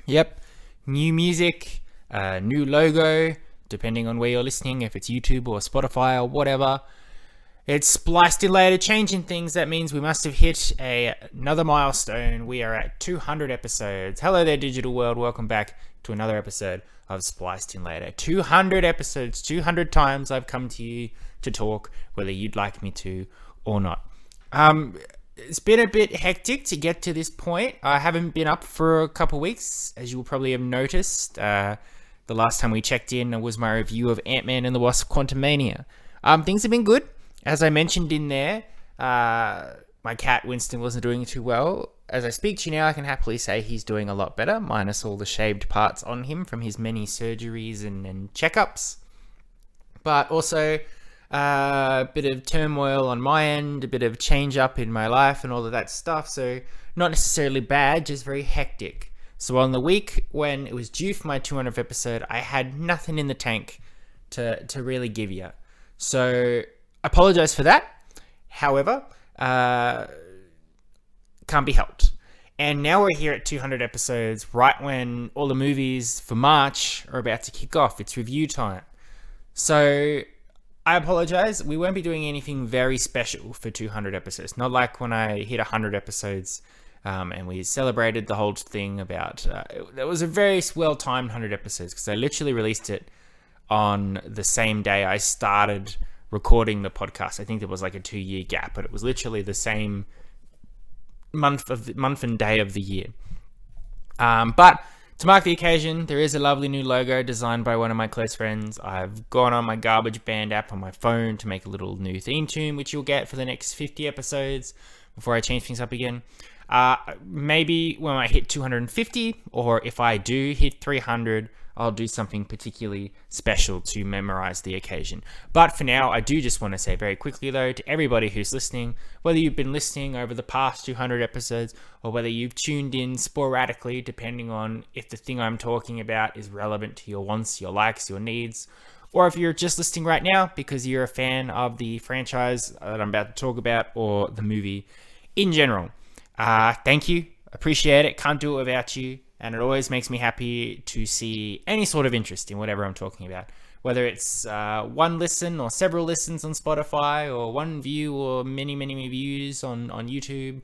Yep, new music, new logo, depending on where you're listening, if it's YouTube or Spotify or whatever. It's Spliced In Later, changing things. That means we must have hit another milestone. We are at 200 episodes. Hello there, digital world. Welcome back to another episode of Spliced In Later. 200 episodes, 200 times I've come to you to talk, whether you'd like me to or not. It's been a bit hectic to get to this point. I haven't been up for a couple weeks, as you will probably have noticed. The last time we checked in was my review of Ant-Man and the Wasp: Quantumania. Things have been good. As I mentioned in there, my cat Winston wasn't doing too well. As I speak to you now, I can happily say he's doing a lot better, minus all the shaved parts on him from his many surgeries and checkups. But also a bit of turmoil on my end, a bit of change up in my life and all of that stuff. So not necessarily bad, just very hectic. So on the week when it was due for my 200th episode, I had nothing in the tank to really give you. So I apologize for that. However, can't be helped. And now we're here at 200 episodes, right when all the movies for March are about to kick off. It's review time. So I apologize. We won't be doing anything very special for 200 episodes. Not like when I hit 100 episodes and we celebrated the whole thing about... it was a very well-timed 100 episodes because I literally released it on the same day I started recording the podcast. I think there was like a 2-year gap, but it was literally the same month and day of the year. But to mark the occasion, there is a lovely new logo designed by one of my close friends. I've gone on my Garbage Band app on my phone to make a little new theme tune, which you'll get for the next 50 episodes before I change things up again. Maybe when I hit 250, or if I do hit 300, I'll do something particularly special to memorize the occasion. But for now, I do just want to say very quickly, though, to everybody who's listening, whether you've been listening over the past 200 episodes or whether you've tuned in sporadically, depending on if the thing I'm talking about is relevant to your wants, your likes, your needs, or if you're just listening right now because you're a fan of the franchise that I'm about to talk about or the movie in general. Thank you. Appreciate it. Can't do it without you. And it always makes me happy to see any sort of interest in whatever I'm talking about. Whether it's one listen or several listens on Spotify, or one view or many views on YouTube,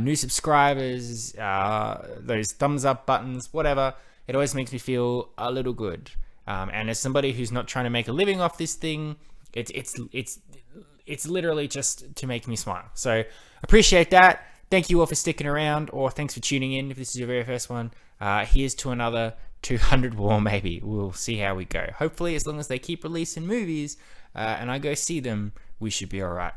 new subscribers, those thumbs up buttons, whatever. It always makes me feel a little good. And as somebody who's not trying to make a living off this thing, it's literally just to make me smile. So appreciate that. Thank you all for sticking around, or thanks for tuning in if this is your very first one. Here's to another 200 more, maybe. We'll see how we go. Hopefully, as long as they keep releasing movies and I go see them, we should be all right.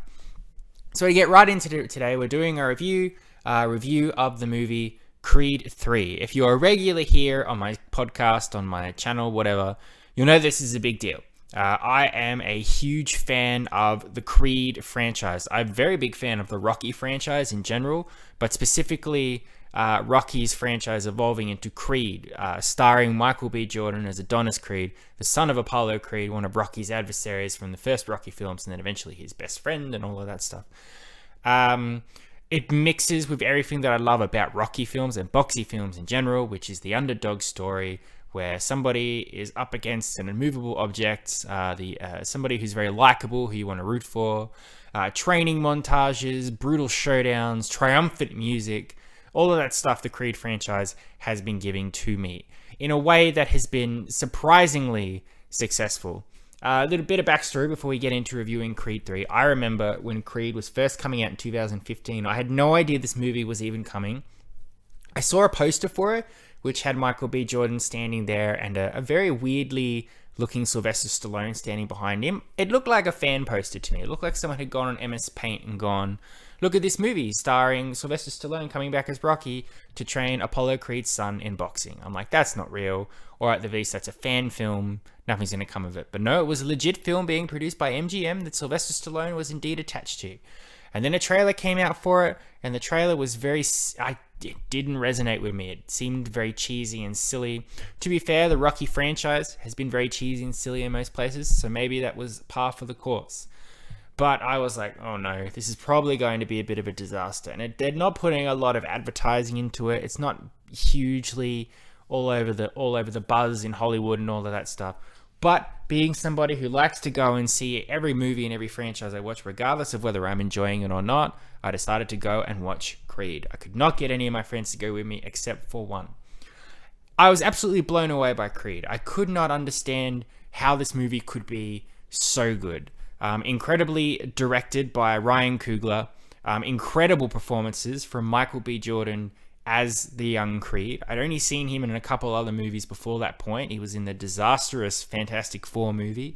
So to get right into it today, we're doing a review of the movie Creed 3. If you're a regular here on my podcast, on my channel, whatever, you'll know this is a big deal. I am a huge fan of the Creed franchise. I'm a very big fan of the Rocky franchise in general, but specifically Rocky's franchise evolving into Creed, starring Michael B. Jordan as Adonis Creed, the son of Apollo Creed, one of Rocky's adversaries from the first Rocky films, and then eventually his best friend and all of that stuff. It mixes with everything that I love about Rocky films and boxy films in general, which is the underdog story, where somebody is up against an immovable object, somebody who's very likable, who you want to root for, training montages, brutal showdowns, triumphant music, all of that stuff the Creed franchise has been giving to me in a way that has been surprisingly successful. A little bit of backstory before we get into reviewing Creed 3. I remember when Creed was first coming out in 2015, I had no idea this movie was even coming. I saw a poster for it, which had Michael B. Jordan standing there and a very weirdly looking Sylvester Stallone standing behind him. It looked like a fan poster to me. It looked like someone had gone on MS Paint and gone, look at this movie starring Sylvester Stallone coming back as Rocky to train Apollo Creed's son in boxing. I'm like, that's not real. Or at the least, that's a fan film. Nothing's going to come of it. But no, it was a legit film being produced by MGM that Sylvester Stallone was indeed attached to. And then a trailer came out for it, and the trailer was it didn't resonate with me. It seemed very cheesy and silly. To be fair, the Rocky franchise has been very cheesy and silly in most places, so maybe that was par for the course. But I was like, oh no, this is probably going to be a bit of a disaster. And they're not putting a lot of advertising into it. It's not hugely all over the buzz in Hollywood and all of that stuff. But being somebody who likes to go and see every movie and every franchise I watch, regardless of whether I'm enjoying it or not, I decided to go and watch Creed. I could not get any of my friends to go with me except for one. I was absolutely blown away by Creed. I could not understand how this movie could be so good. Incredibly directed by Ryan Coogler. Incredible performances from Michael B. Jordan as the young Creed. I'd only seen him in a couple other movies before that point. He was in the disastrous Fantastic Four movie.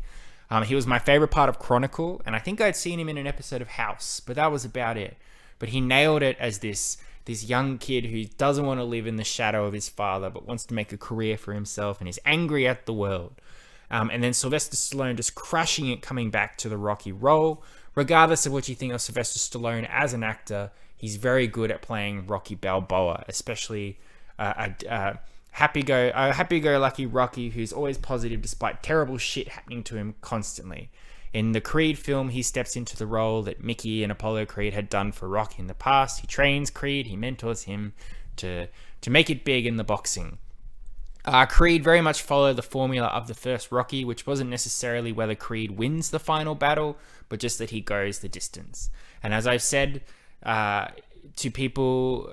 He was my favorite part of Chronicle, and I think I'd seen him in an episode of House, but that was about it. But he nailed it as this young kid who doesn't want to live in the shadow of his father, but wants to make a career for himself and is angry at the world. And then Sylvester Stallone just crushing it, coming back to the Rocky role. Regardless of what you think of Sylvester Stallone as an actor, he's very good at playing Rocky Balboa, especially a happy-go-lucky Rocky who's always positive despite terrible shit happening to him constantly. In the Creed film, he steps into the role that Mickey and Apollo Creed had done for Rocky in the past. He trains Creed, he mentors him to make it big in the boxing. Creed very much followed the formula of the first Rocky, which wasn't necessarily whether Creed wins the final battle, but just that he goes the distance. And as I've said to people,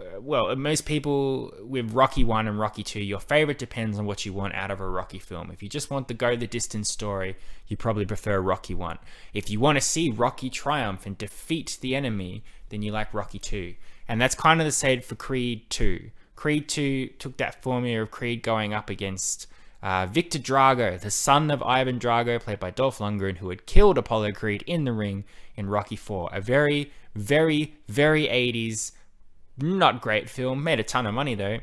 most people with Rocky 1 and Rocky 2, your favorite depends on what you want out of a Rocky film. If you just want the go the distance story, you probably prefer Rocky 1. If you want to see Rocky triumph and defeat the enemy, then you like Rocky 2. And that's kind of the same for Creed 2. Creed 2 took that formula of Creed going up against Victor Drago, the son of Ivan Drago, played by Dolph Lundgren, who had killed Apollo Creed in the ring in Rocky 4. A very, very, very 80s, not great film. Made a ton of money, though,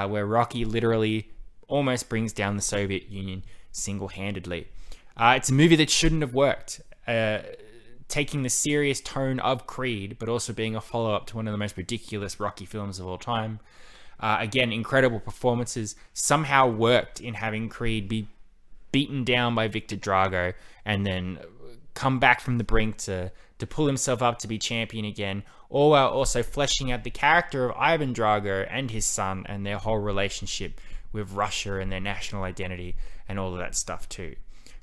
where Rocky literally almost brings down the Soviet Union single-handedly. It's a movie that shouldn't have worked. Taking the serious tone of Creed, but also being a follow-up to one of the most ridiculous Rocky films of all time. Again, incredible performances. Somehow worked in having Creed be beaten down by Victor Drago and then come back from the brink to pull himself up to be champion again, all while also fleshing out the character of Ivan Drago and his son and their whole relationship with Russia and their national identity and all of that stuff too.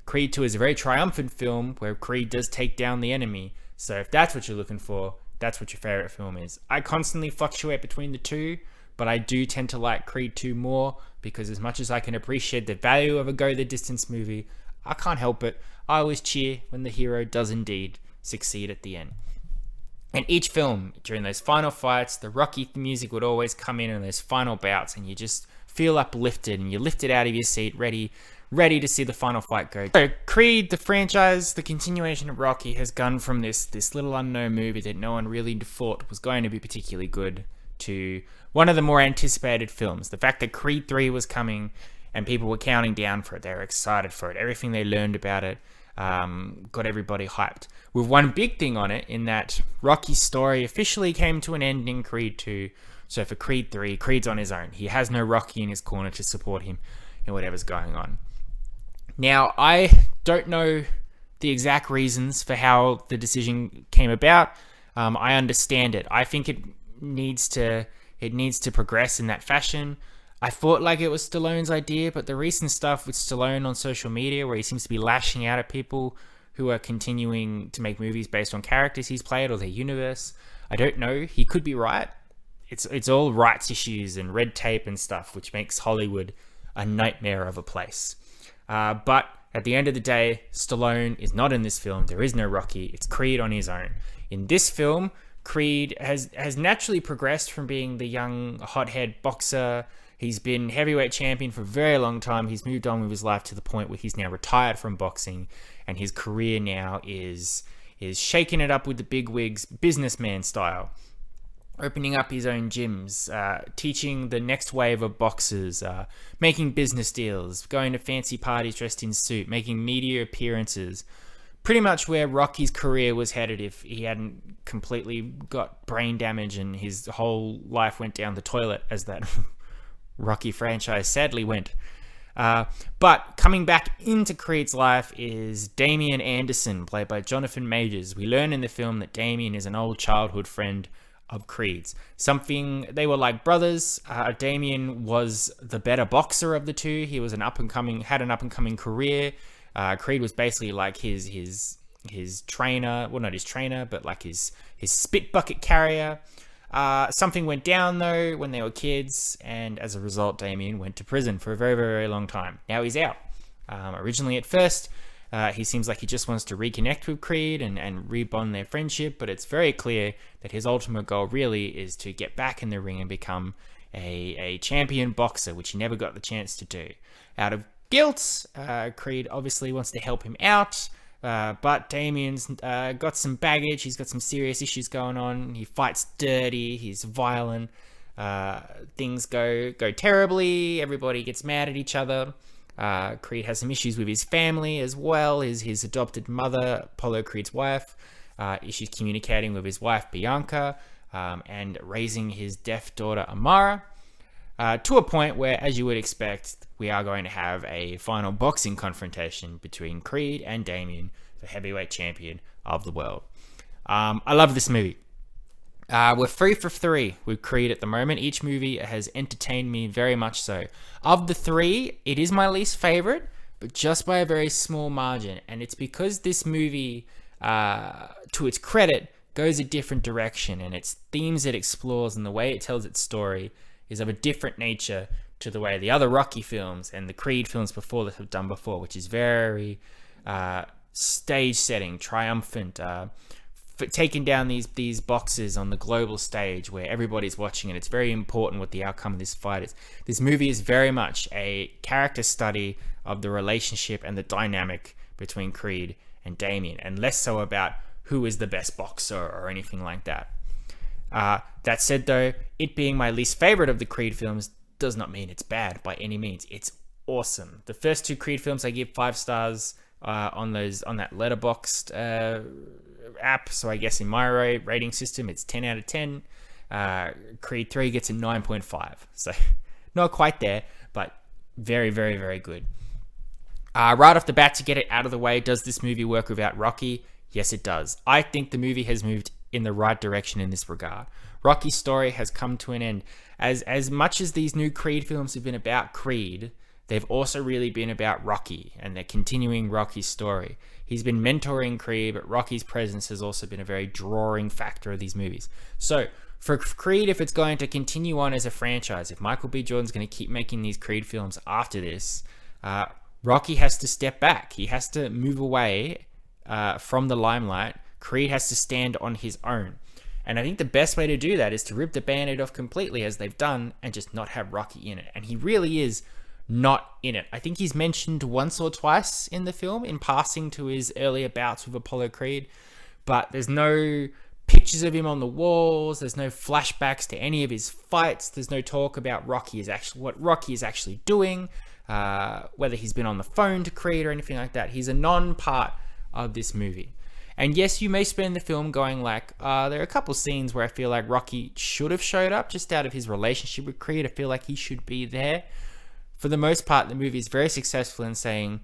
Creed 2 is a very triumphant film where Creed does take down the enemy. So if that's what you're looking for, that's what your favorite film is. I constantly fluctuate between the two, but I do tend to like Creed 2 more because as much as I can appreciate the value of a go-the-distance movie, I can't help it. I always cheer when the hero does indeed succeed at the end. And each film, during those final fights, the Rocky music would always come in those final bouts, and you just feel uplifted, and you're lifted out of your seat, ready to see the final fight go. So Creed, the franchise, the continuation of Rocky, has gone from this little unknown movie that no one really thought was going to be particularly good to one of the more anticipated films. The fact that Creed 3 was coming and people were counting down for it, they were excited for it. Everything they learned about it got everybody hyped. With one big thing on it, in that Rocky's story officially came to an end in Creed 2. So for Creed 3, Creed's on his own. He has no Rocky in his corner to support him in whatever's going on. Now, I don't know the exact reasons for how the decision came about. I understand it. I think it needs to progress in that fashion. I thought like it was Stallone's idea, but the recent stuff with Stallone on social media, where he seems to be lashing out at people who are continuing to make movies based on characters he's played or their universe, I don't know. He could be right. It's all rights issues and red tape and stuff, which makes Hollywood a nightmare of a place. But at the end of the day, Stallone is not in this film. There is no Rocky. It's Creed on his own. In this film, Creed has naturally progressed from being the young hothead boxer. He's been heavyweight champion for a very long time. He's moved on with his life to the point where he's now retired from boxing, and his career now is shaking it up with the big wigs, businessman style. Opening up his own gyms, teaching the next wave of boxers, making business deals, going to fancy parties dressed in suit, making media appearances. Pretty much where Rocky's career was headed if he hadn't completely got brain damage and his whole life went down the toilet, as that Rocky franchise sadly went. But coming back into Creed's life is Damian Anderson, played by Jonathan Majors. We learn in the film that Damian is an old childhood friend of Creeds. They were like brothers. Damien was the better boxer of the two. He was had an up and coming career. Creed was basically like his trainer. Well, not his trainer, but like his spit bucket carrier. Something went down though when they were kids, and as a result, Damien went to prison for a very, very, very long time. Now he's out. Originally, at first, he seems like he just wants to reconnect with Creed and rebond their friendship, but it's very clear that his ultimate goal really is to get back in the ring and become a champion boxer, which he never got the chance to do. Out of guilt, Creed obviously wants to help him out, but Damien's got some baggage. He's got some serious issues going on. He fights dirty. He's violent. Things go terribly. Everybody gets mad at each other. Creed has some issues with his family as well. His adopted mother, Apollo Creed's wife, issues communicating with his wife, Bianca, and raising his deaf daughter, Amara, to a point where, as you would expect, we are going to have a final boxing confrontation between Creed and Damien, the heavyweight champion of the world. I love this movie. We're 3 for 3 with Creed at the moment. Each movie has entertained me very much so. Of the 3, it is my least favorite, but just by a very small margin. And it's because this movie, to its credit, goes a different direction, and its themes it explores and the way it tells its story is of a different nature to the way the other Rocky films and the Creed films before that have done before, which is very stage setting, triumphant, taking down these boxes on the global stage where everybody's watching, and it's very important what the outcome of this fight is. This movie is very much a character study of the relationship and the dynamic between Creed and Damien, and less so about who is the best boxer or anything like that. That said, though, it being my least favorite of the Creed films does not mean it's bad by any means. It's awesome. The first 2 Creed films I give 5 stars on that Letterboxd app, so I guess in my rating system it's 10 out of 10. Creed 3 gets a 9.5, so not quite there, but very, very, very good. Right off the bat, to get it out of the way, does this movie work without Rocky? Yes, it does. I think the movie has moved in the right direction in this regard. Rocky's story has come to an end. As much as these new Creed films have been about Creed, they've also really been about Rocky, and they're continuing Rocky's story. He's been mentoring Creed, but Rocky's presence has also been a very drawing factor of these movies. So, for Creed, if it's going to continue on as a franchise, if Michael B. Jordan's going to keep making these Creed films after this, Rocky has to step back. He has to move away from the limelight. Creed has to stand on his own. And I think the best way to do that is to rip the Band-Aid off completely, as they've done, and just not have Rocky in it. And he really is not in it. I think he's mentioned once or twice in the film in passing to his earlier bouts with Apollo Creed, but there's no pictures of him on the walls. There's no flashbacks to any of his fights. There's no talk about what Rocky is actually doing, whether he's been on the phone to Creed or anything like that. He's a non-part of this movie. And yes, you may spend the film going like, there are a couple scenes where I feel like Rocky should have showed up just out of his relationship with Creed. I feel like he should be there. For the most part, the movie is very successful in saying,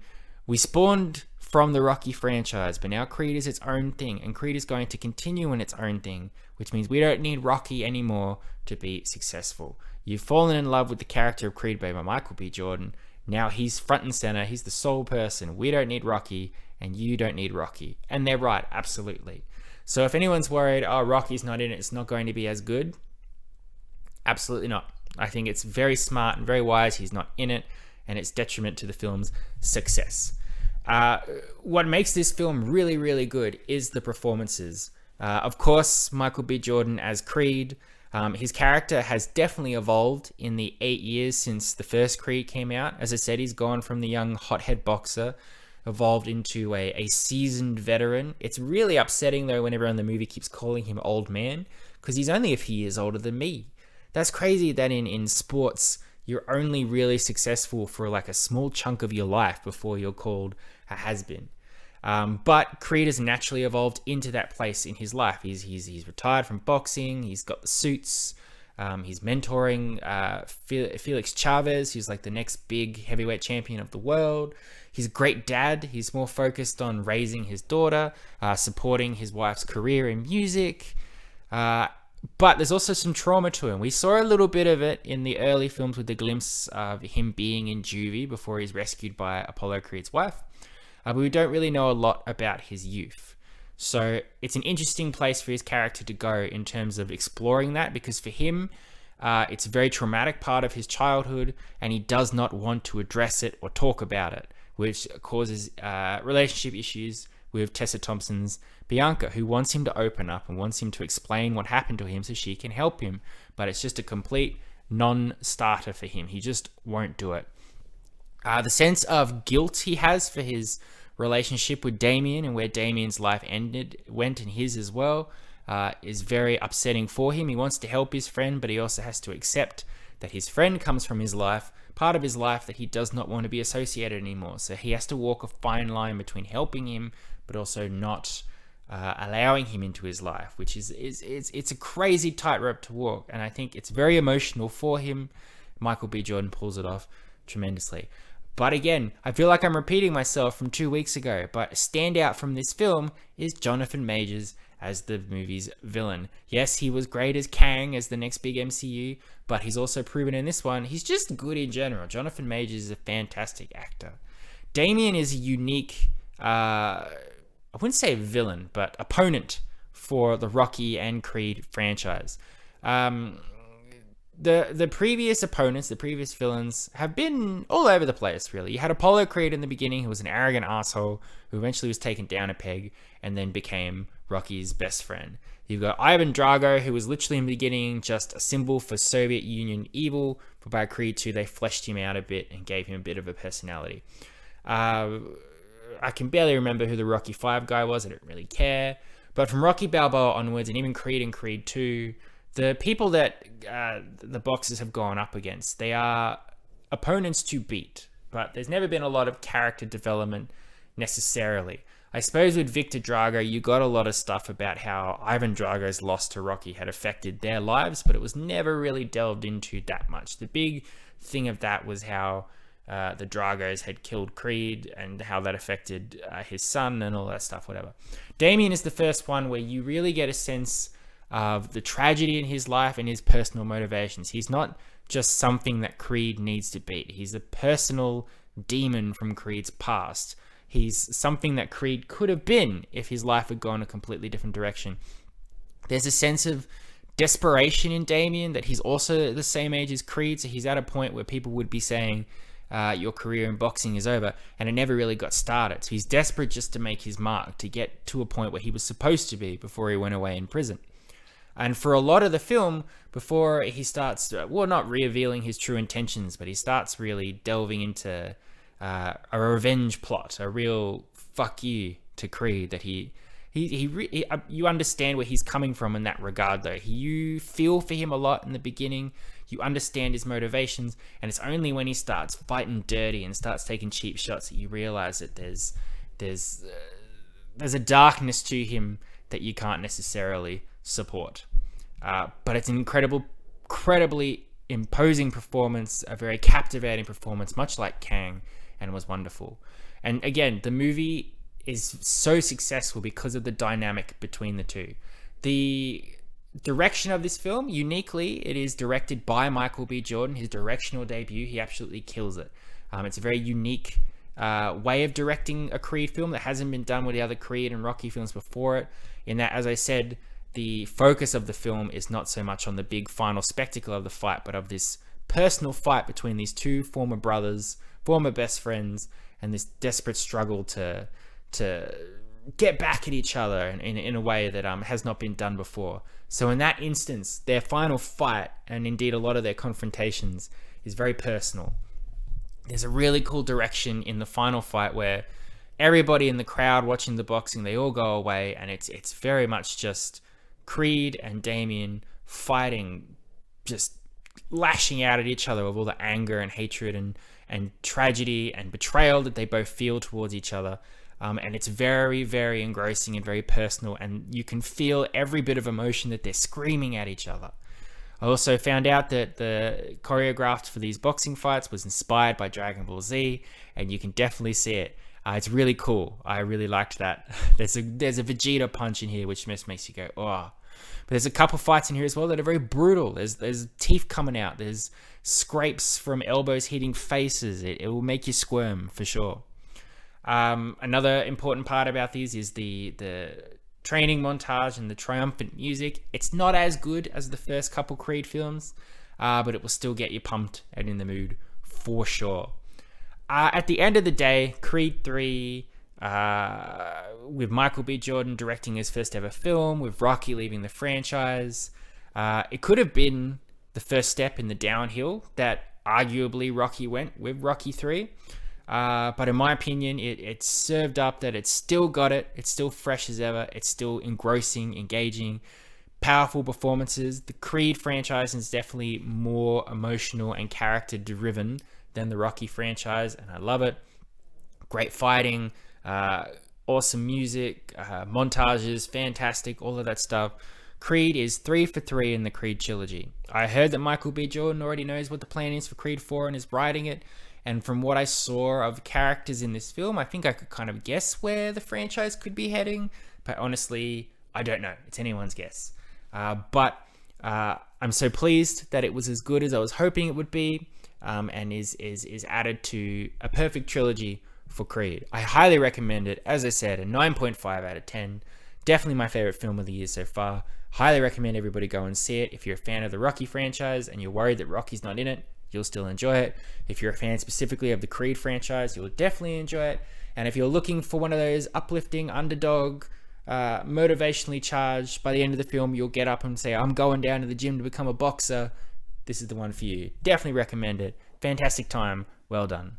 we spawned from the Rocky franchise, but now Creed is its own thing, and Creed is going to continue in its own thing, which means we don't need Rocky anymore to be successful. You've fallen in love with the character of Creed by Michael B. Jordan. Now he's front and center. He's the sole person. We don't need Rocky, and you don't need Rocky. And they're right, absolutely. So if anyone's worried, oh, Rocky's not in it, it's not going to be as good, absolutely not. I think it's very smart and very wise he's not in it, and it's detriment to the film's success. What makes this film really, really good is the performances. Of course, Michael B. Jordan as Creed. His character has definitely evolved in the 8 years since the first Creed came out. As I said, he's gone from the young hothead boxer, evolved into a seasoned veteran. It's really upsetting, though, when everyone in the movie keeps calling him old man, because he's only a few years older than me. That's crazy that in sports, you're only really successful for like a small chunk of your life before you're called a has-been. But Creed has naturally evolved into that place in his life. He's retired from boxing. He's got the suits. He's mentoring Felix Chavez, who's like the next big heavyweight champion of the world. He's a great dad. He's more focused on raising his daughter, supporting his wife's career in music. But there's also some trauma to him. We saw a little bit of it in the early films with the glimpse of him being in juvie before he's rescued by Apollo Creed's wife. But we don't really know a lot about his youth. So it's an interesting place for his character to go in terms of exploring that, because for him, it's a very traumatic part of his childhood, and he does not want to address it or talk about it, which causes relationship issues with Tessa Thompson's Bianca, who wants him to open up and wants him to explain what happened to him so she can help him. But it's just a complete non-starter for him. He just won't do it. The sense of guilt he has for his relationship with Damien and where Damien's life went and his as well, is very upsetting for him. He wants to help his friend, but he also has to accept that his friend comes from his life, part of his life that he does not want to be associated anymore. So he has to walk a fine line between helping him, but also not allowing him into his life, which is it's a crazy tightrope to walk. And I think it's very emotional for him. Michael B. Jordan pulls it off tremendously. But again, I feel like I'm repeating myself from 2 weeks ago, but a standout from this film is Jonathan Majors as the movie's villain. Yes, he was great as Kang, as the next big MCU, but he's also proven in this one, he's just good in general. Jonathan Majors is a fantastic actor. Damien is a unique, I wouldn't say villain, but opponent for the Rocky and Creed franchise. The previous opponents, the previous villains, have been all over the place, really. You had Apollo Creed in the beginning, who was an arrogant asshole, who eventually was taken down a peg, and then became Rocky's best friend. You've got Ivan Drago, who was literally in the beginning just a symbol for Soviet Union evil, but by Creed 2, they fleshed him out a bit and gave him a bit of a personality. I can barely remember who the Rocky 5 guy was, I don't really care. But from Rocky Balboa onwards, and even Creed and Creed 2, the people that the boxers have gone up against, they are opponents to beat, but there's never been a lot of character development necessarily. I suppose with Victor Drago, you got a lot of stuff about how Ivan Drago's loss to Rocky had affected their lives, but it was never really delved into that much. The big thing of that was how the Dragos had killed Creed and how that affected his son and all that stuff, whatever. Damien is the first one where you really get a sense of the tragedy in his life and his personal motivations. He's not just something that Creed needs to beat. He's a personal demon from Creed's past. He's something that Creed could have been if his life had gone a completely different direction. There's a sense of desperation in Damien that he's also the same age as Creed, so he's at a point where people would be saying your career in boxing is over, and it never really got started. So he's desperate just to make his mark, to get to a point where he was supposed to be before he went away in prison. And for a lot of the film, before he starts, well, not revealing his true intentions, but he starts really delving into a revenge plot, a real fuck you to Creed, that you understand where he's coming from in that regard, though. You feel for him a lot in the beginning, you understand his motivations, and it's only when he starts fighting dirty and starts taking cheap shots that you realize that there's a darkness to him that you can't necessarily support. But it's an incredibly imposing performance, a very captivating performance, much like Kang, and was wonderful. And again, the movie is so successful because of the dynamic between the two. The direction of this film, uniquely, it is directed by Michael B. Jordan, his directional debut. He absolutely kills it. It's a very unique way of directing a Creed film that hasn't been done with the other Creed and Rocky films before it, in that, as I said, the focus of the film is not so much on the big final spectacle of the fight, but of this personal fight between these two former brothers, former best friends, and this desperate struggle to get back at each other in a way that has not been done before. So in that instance, their final fight, and indeed a lot of their confrontations, is very personal. There's a really cool direction in the final fight where everybody in the crowd watching the boxing, they all go away, and it's very much just Creed and Damien fighting, just lashing out at each other with all the anger and hatred and tragedy and betrayal that they both feel towards each other. And it's very, very engrossing and very personal, and you can feel every bit of emotion that they're screaming at each other. I also found out that the choreographed for these boxing fights was inspired by Dragon Ball Z, and you can definitely see it. It's really cool. I really liked that. There's a Vegeta punch in here, which just makes you go, oh. But there's a couple fights in here as well that are very brutal. There's teeth coming out. There's scrapes from elbows hitting faces. It will make you squirm for sure. Another important part about these is the training montage and the triumphant music. It's not as good as the first couple Creed films, but it will still get you pumped and in the mood for sure. At the end of the day, Creed 3, with Michael B. Jordan directing his first ever film, with Rocky leaving the franchise, it could have been the first step in the downhill that arguably Rocky went with Rocky 3. But in my opinion, it served up that it's still got it. It's still fresh as ever. It's still engrossing, engaging, powerful performances. The Creed franchise is definitely more emotional and character driven than the Rocky franchise, and I love it. Great fighting, awesome music, montages, fantastic, all of that stuff. Creed is 3 for 3 in the Creed trilogy. I heard that Michael B. Jordan already knows what the plan is for Creed 4 and is writing it. And from what I saw of characters in this film, I think I could kind of guess where the franchise could be heading. But honestly, I don't know. It's anyone's guess. But I'm so pleased that it was as good as I was hoping it would be, and is added to a perfect trilogy for Creed. I highly recommend it. As I said, a 9.5 out of 10. Definitely my favorite film of the year so far. Highly recommend everybody go and see it. If you're a fan of the Rocky franchise and you're worried that Rocky's not in it, you'll still enjoy it. If you're a fan specifically of the Creed franchise, you'll definitely enjoy it. And if you're looking for one of those uplifting underdog, motivationally charged, by the end of the film, you'll get up and say, I'm going down to the gym to become a boxer. This is the one for you. Definitely recommend it. Fantastic time. Well done.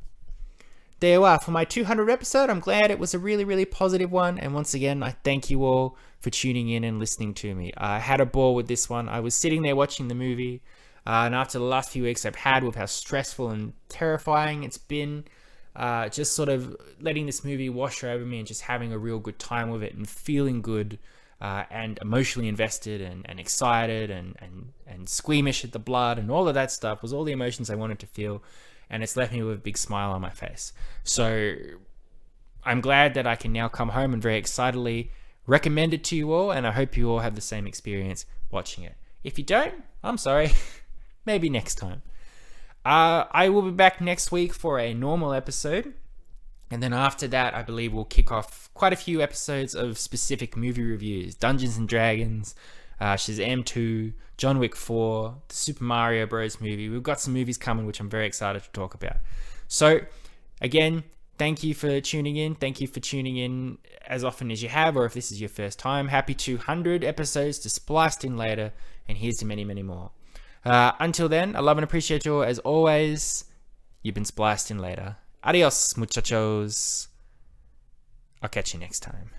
There you are for my 200 episode. I'm glad it was a really, really positive one. And once again, I thank you all for tuning in and listening to me. I had a ball with this one. I was sitting there watching the movie. And after the last few weeks I've had with how stressful and terrifying it's been, just sort of letting this movie wash over me and just having a real good time with it and feeling good and emotionally invested and excited and squeamish at the blood and all of that stuff was all the emotions I wanted to feel. And it's left me with a big smile on my face. So I'm glad that I can now come home and very excitedly recommend it to you all. And I hope you all have the same experience watching it. If you don't, I'm sorry. Maybe next time. I will be back next week for a normal episode. And then after that, I believe we'll kick off quite a few episodes of specific movie reviews. Dungeons and Dragons, Shazam 2, John Wick 4, the Super Mario Bros. Movie. We've got some movies coming, which I'm very excited to talk about. So, again, thank you for tuning in. Thank you for tuning in as often as you have, or if this is your first time. Happy 200 episodes to Spliced In Later, and here's to many, many more. Until then, I love and appreciate you all as always. You've been Spliced In Later. Adios, muchachos. I'll catch you next time.